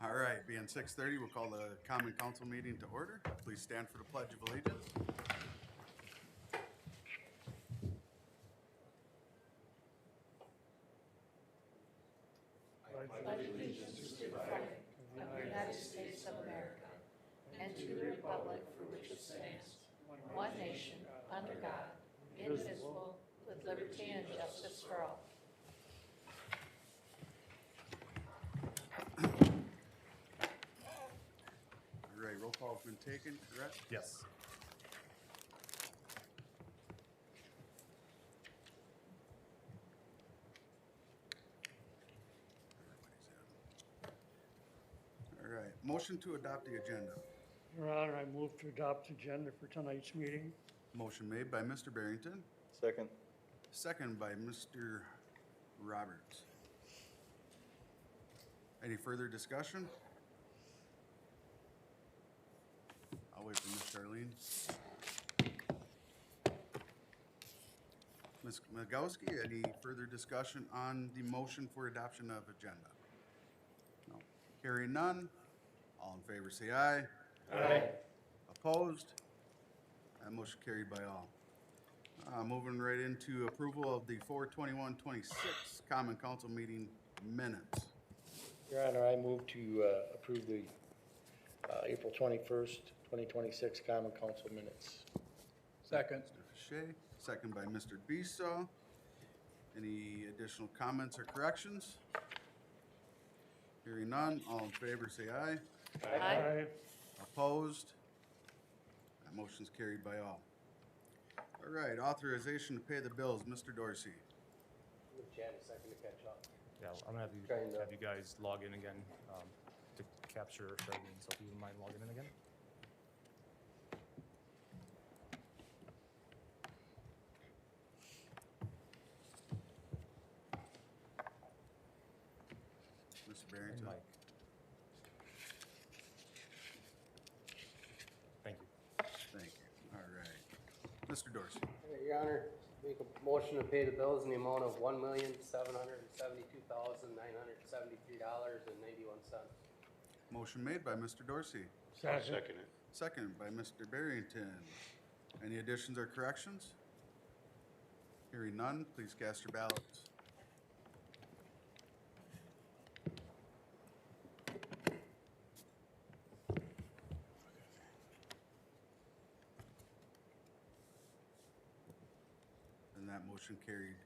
All right, being 6:30, we'll call the common council meeting to order. Please stand for the pledge of allegiance. Pledge allegiance to the flag of the United States of America and to the republic for which it stands, one nation, under God, indivisible, with liberty and justice for all. All right, roll call has been taken, correct? Yes. All right, motion to adopt the agenda. Your Honor, I move to adopt the agenda for tonight's meeting. Motion made by Mr. Barrington, Second. second by Mr. Roberts. Any further discussion? I'll wait for Ms. Charlene. Ms. Magowski, any further discussion on the motion for adoption of agenda? No. Hearing none, all in favor say aye. Aye. Opposed? That motion carried by all. Moving right into approval of the 4/21/26 Common Council meeting minutes. Your Honor, I move to approve the April 21st, 2026 Common Council minutes. Second. Mr. Shea, second by Mr. Bisa. Any additional comments or corrections? Hearing none, all in favor say aye. Aye. Opposed? That motion's carried by all. All right, authorization to pay the bills, Mr. Dorsey. Give Chad a second to catch up. Yeah, I'm gonna have you guys log in again to capture Charlene, so if you wouldn't mind logging in again. Mr. And Barrington. Mike. Thank you. Thank you. All right. Mr. Dorsey. Your Honor, make a motion to pay the bills in the amount of $1,772,973.91. Motion made by Mr. Dorsey, Second. second by Mr. Barrington. Any additions or corrections? Hearing none, please cast your ballots. And that motion carried.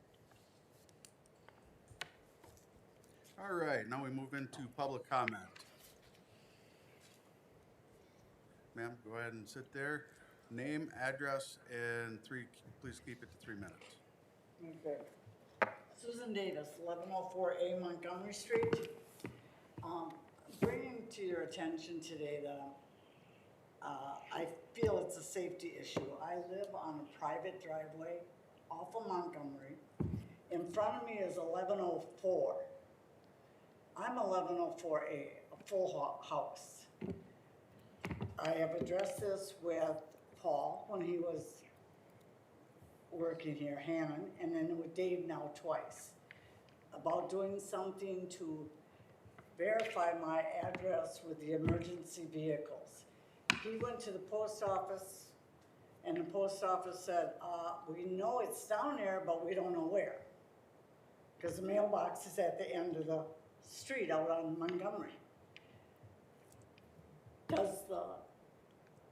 All right, now we move into public comment. Ma'am, go ahead and sit there. Name, address, and please keep it to 3 minutes. Okay. Susan Davis, 1104A Montgomery Street. Bringing to your attention today that I feel it's a safety issue. I live on a private driveway off of Montgomery. In front of me is 1104. I'm 1104A, a full house. I have addressed this with Paul when he was working here, Hannon, and then with Dave now twice, about doing something to verify my address with the emergency vehicles. He went to the post office, and the post office said, we know it's down there, but we don't know where. Because the mailbox is at the end of the street out on Montgomery. Does the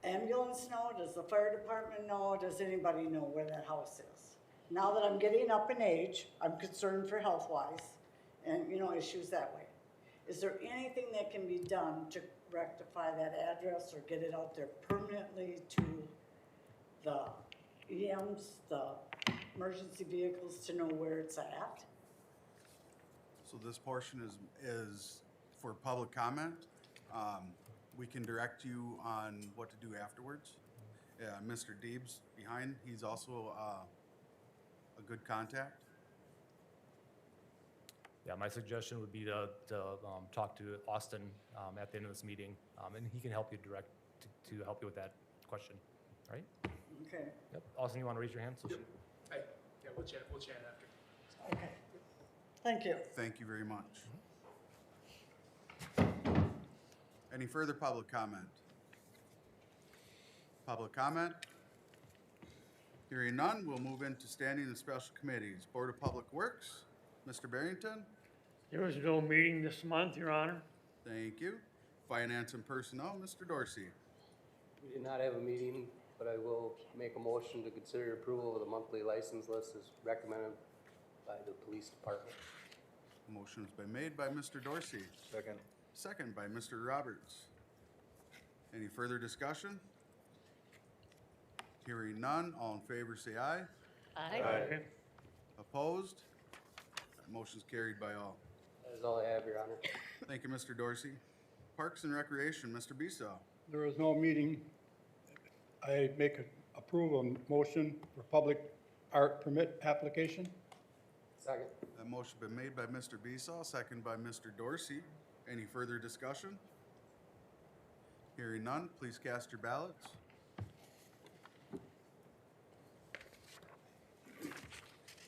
ambulance know? Does the fire department know? Does anybody know where that house is? Now that I'm getting up in age, I'm concerned for health-wise and, issues that way. Is there anything that can be done to rectify that address or get it out there permanently to the EMs, the emergency vehicles to know where it's at? So this portion is for public comment. We can direct you on what to do afterwards. Mr. Deeb's behind, he's also a good contact. Yeah, my suggestion would be to talk to Austin at the end of this meeting, and he can help you to help you with that question, right? Okay, Yep. Austin, you want to raise your hand? So Yeah, we'll chat after. okay. Thank you. Thank you very much. Any further public comment? Public comment? Hearing none, we'll move into standing and special committees. Board of Public Works, Mr. Barrington, There was no meeting this month, Your Honor. thank you. Finance and Personnel, Mr. Dorsey. We did not have a meeting, but I will make a motion to consider approval of the monthly license list as recommended by the police department. Motion's been made by Mr. Dorsey. Second. Second by Mr. Roberts. Any further discussion? Hearing none, all in favor say aye. Aye. Okay. Opposed? Motion's carried by all. That is all I have, Your Honor. Thank you, Mr. Dorsey. Parks and Recreation, Mr. Besaw. There was no meeting. I make a approval motion for public art permit application. Second. That motion been made by Mr. Besaw, second by Mr. Dorsey. Any further discussion? Hearing none, please cast your ballots.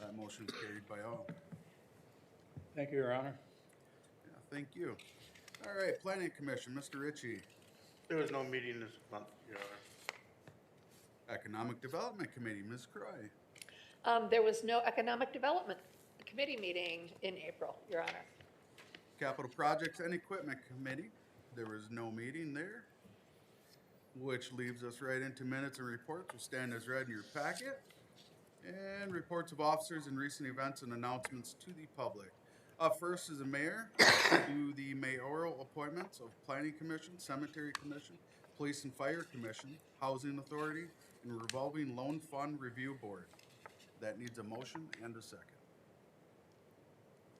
That motion's carried by all. Thank you, Your Honor. Yeah, thank you. All right, Planning Commission, Mr. Ritchie. There was no meeting this month, Your Honor. Economic Development Committee, Ms. Croy. There was no Economic Development Committee meeting in April, Your Honor. Capital Projects and Equipment Committee, there was no meeting there, which leaves us right into minutes and reports. Will stand as read in your packet. And reports of officers and recent events and announcements to the public. Up first is the mayor to the mayoral appointments of Planning Commission, Cemetery Commission, Police and Fire Commission, Housing Authority, and Revolving Loan Fund Review Board. That needs a motion and a second.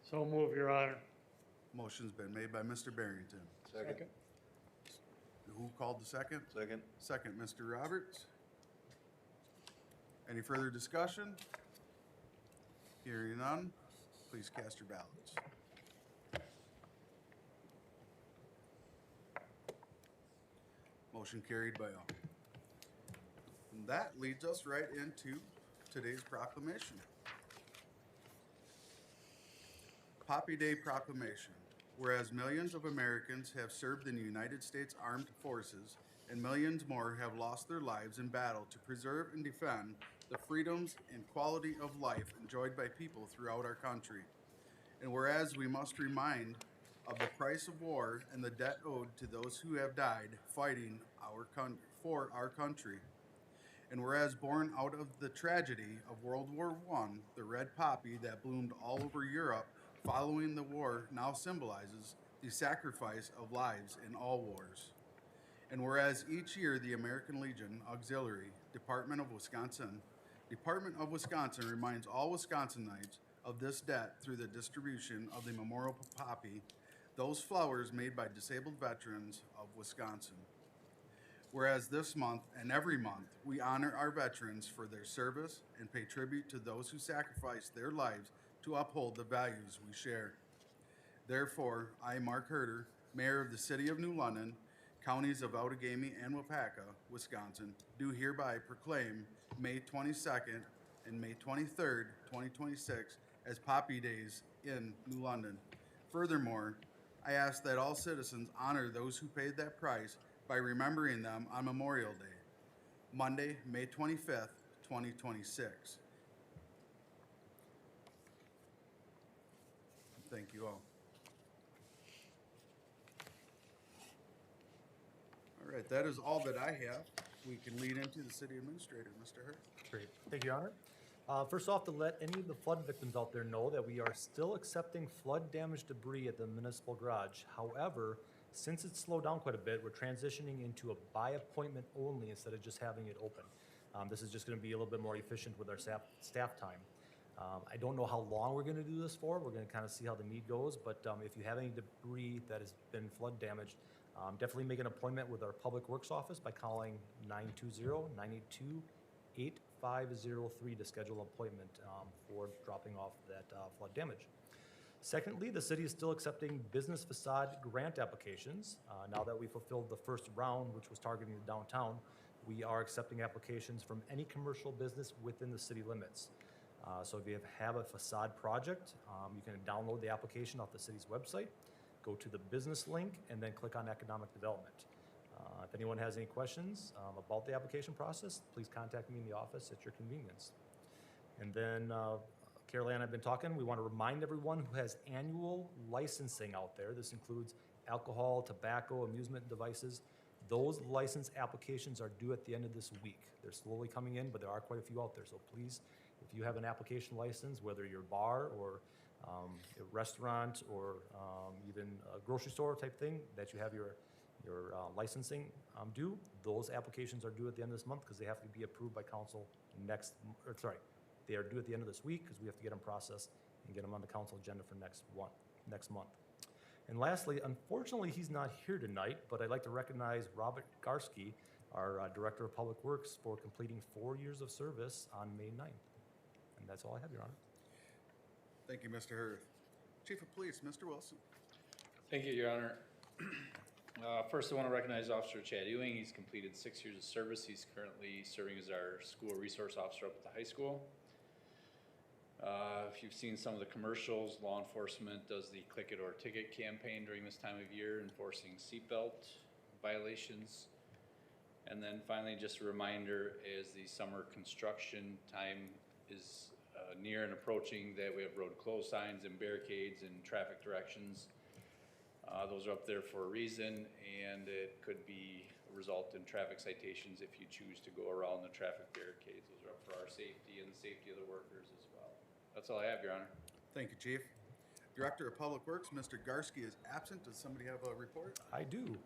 So move, Your Honor. Motion's been made by Mr. Barrington. Second. Who called the second? Second. Second, Mr. Roberts. Any further discussion? Hearing none, please cast your ballots. Motion carried by all. And that leads us right into today's proclamation. Poppy Day Proclamation. Whereas millions of Americans have served in the United States Armed Forces and millions more have lost their lives in battle to preserve and defend the freedoms and quality of life enjoyed by people throughout our country. And whereas we must remind of the price of war and the debt owed to those who have died fighting for our country. And whereas born out of the tragedy of World War I, the red poppy that bloomed all over Europe following the war now symbolizes the sacrifice of lives in all wars. And whereas each year the American Legion Auxiliary Department of Wisconsin reminds all Wisconsinites of this debt through the distribution of the memorial poppy, those flowers made by disabled veterans of Wisconsin. Whereas this month and every month we honor our veterans for their service and pay tribute to those who sacrificed their lives to uphold the values we share. Therefore, I, Mark Herter, Mayor of the City of New London, Counties of Outagamie and Wapaka, Wisconsin, do hereby proclaim May 22nd and May 23rd, 2026 as Poppy Days in New London. Furthermore, I ask that all citizens honor those who paid that price by remembering them on Memorial Day, Monday, May 25th, 2026. Thank you all. All right, that is all that I have. We can lead into the city administrator, Mr. Hurt. Great. Thank you, Your Honor. First off, to let any of the flood victims out there know that we are still accepting flood damaged debris at the municipal garage. However, since it's slowed down quite a bit, we're transitioning into a by appointment only instead of just having it open. This is just going to be a little bit more efficient with our staff time. I don't know how long we're going to do this for. We're going to kind of see how the need goes, but if you have any debris that has been flood damaged, definitely make an appointment with our Public Works office by calling 920-982-8503 to schedule an appointment for dropping off that flood damage. Secondly, the city is still accepting business facade grant applications. Now that we fulfilled the first round, which was targeting the downtown, we are accepting applications from any commercial business within the city limits. So if you have a facade project, you can download the application off the city's website, go to the business link and then click on economic development. If anyone has any questions about the application process, please contact me in the office at your convenience. And then, Carol Ann, I've been talking, we want to remind everyone who has annual licensing out there, this includes alcohol, tobacco, amusement devices, those license applications are due at the end of this week. They're slowly coming in, but there are quite a few out there, so please, if you have an application license, whether you're a bar or a restaurant or even a grocery store type thing, that you have your licensing due, those applications are due at the end of this month because they have to be approved by council they are due at the end of this week because we have to get them processed and get them on the council agenda for next month. And lastly, unfortunately, he's not here tonight, but I'd like to recognize Robert Garski, our Director of Public Works, for completing 4 years of service on May 9th. And that's all I have, Your Honor. Thank you, Mr. Hurth. Chief of Police, Mr. Wilson. Thank you, Your Honor. First, I want to recognize Officer Chad Ewing. He's completed 6 years of service. He's currently serving as our school resource officer up at the high school. If you've seen some of the commercials, law enforcement does the Click It or Ticket campaign during this time of year, enforcing seatbelt violations. And then finally, just a reminder, as the summer construction time is near and approaching, that we have road close signs and barricades and traffic directions. Those are up there for a reason, and it could result in traffic citations if you choose to go around the traffic barricades. Those are up for our safety and the safety of the workers as well. That's all I have, Your Honor. Thank you, Chief. Director of Public Works, Mr. Garski is absent. Does somebody have a report? I do.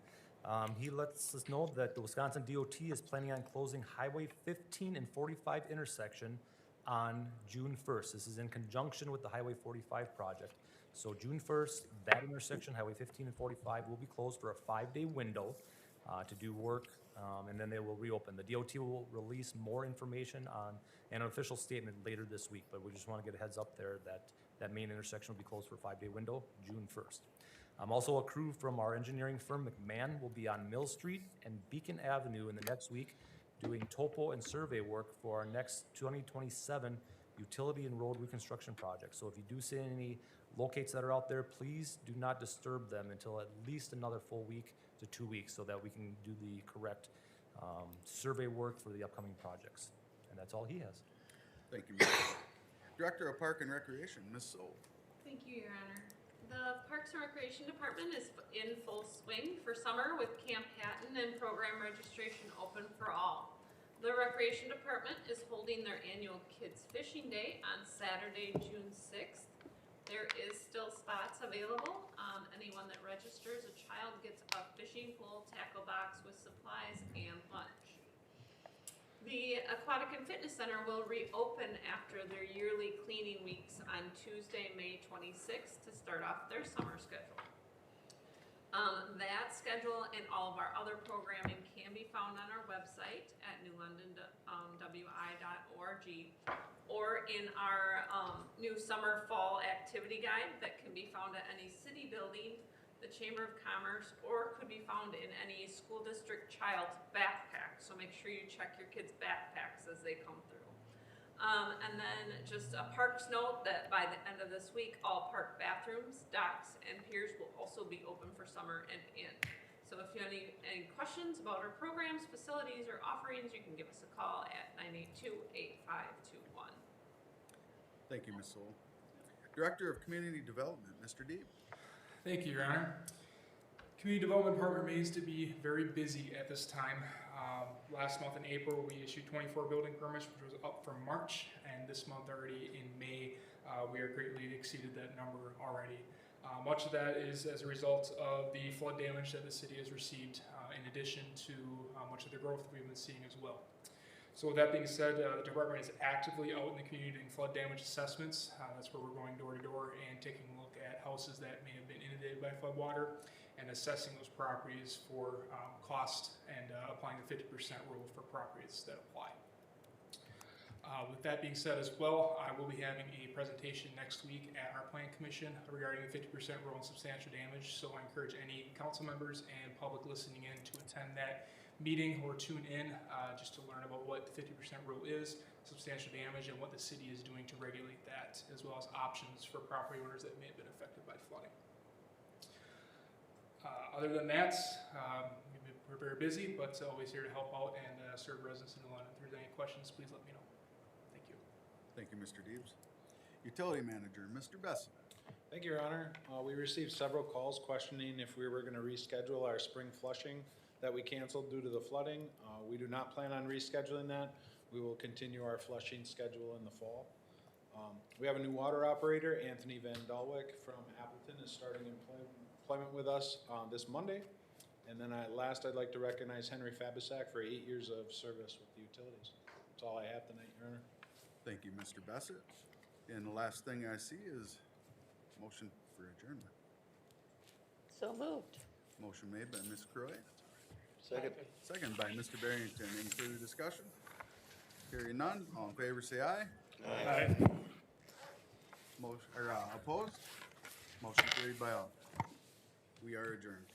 He lets us know that the Wisconsin DOT is planning on closing Highway 15 and 45 intersection on June 1st. This is in conjunction with the Highway 45 project. So June 1st, that intersection, Highway 15 and 45, will be closed for a 5-day window to do work, and then they will reopen. The DOT will release more information on an official statement later this week, but we just want to get a heads up there that that main intersection will be closed for a 5-day window, June 1st. Also, a crew from our engineering firm, McMahon, will be on Mill Street and Beacon Avenue in the next week doing topo and survey work for our next 2027 utility and road reconstruction project. So if you do see any locates that are out there, please do not disturb them until at least another full week to 2 weeks so that we can do the correct survey work for the upcoming projects. And that's all he has. Thank you, Mr. Director of Park and Recreation, Ms. Soul. Thank you, Your Honor. The Parks and Recreation Department is in full swing for summer with Camp Hatton and program registration open for all. The Recreation Department is holding their annual Kids Fishing Day on Saturday, June 6th. There is still spots available. Anyone that registers a child gets a fishing pole, tackle box with supplies, and lunch. The Aquatic and Fitness Center will reopen after their yearly cleaning weeks on Tuesday, May 26th to start off their summer schedule. That schedule and all of our other programming can be found on our website at newlondonwi.org or in our new summer fall activity guide that can be found at any city building, the Chamber of Commerce, or could be found in any school district child's backpack. So make sure you check your kids' backpacks as they come through. And then just a parks note that by the end of this week, all park bathrooms, docks, and piers will also be open for summer and in. So if you have any questions about our programs, facilities, or offerings, you can give us a call at 982-8521. Thank you, Ms. Soul. Director of Community Development, Mr. Deeb. Thank you, Your Honor. Community Development Department remains to be very busy at this time. Last month in April, we issued 24 building permits, which was up from March, and this month already in May, we are greatly exceeded that number already. Much of that is as a result of the flood damage that the city has received, in addition to much of the growth we've been seeing as well. So with that being said, the department is actively out in the community doing flood damage assessments. That's where we're going door to door and taking a look at houses that may have been inundated by flood water and assessing those properties for cost and applying the 50% rule for properties that apply. With that being said as well, I will be having a presentation next week at our Plan Commission regarding the 50% rule and substantial damage. So I encourage any council members and public listening in to attend that meeting or tune in just to learn about what the 50% rule is, substantial damage, and what the city is doing to regulate that, as well as options for property owners that may have been affected by flooding. Other than that, we're very busy, but always here to help out and serve residents in New London. If there's any questions, please let me know. Thank you. Thank you, Mr. Deebs. Utility Manager, Mr. Besson. Thank you, Your Honor. We received several calls questioning if we were going to reschedule our spring flushing that we canceled due to the flooding. We do not plan on rescheduling that. We will continue our flushing schedule in the fall. We have a new water operator, Anthony Van Dalwick from Appleton, is starting employment with us this Monday. And then last, I'd like to recognize Henry Fabisak for 8 years of service with the utilities. That's all I have tonight, Your Honor. Thank you, Mr. Bassett. And the last thing I see is motion for adjournment. So moved. Motion made by Ms. Croy, Second. second by Mr. Barrington. Any further discussion? Hearing none, all in favor say aye. Aye. Motion, or opposed? Motion carried by all. We are adjourned.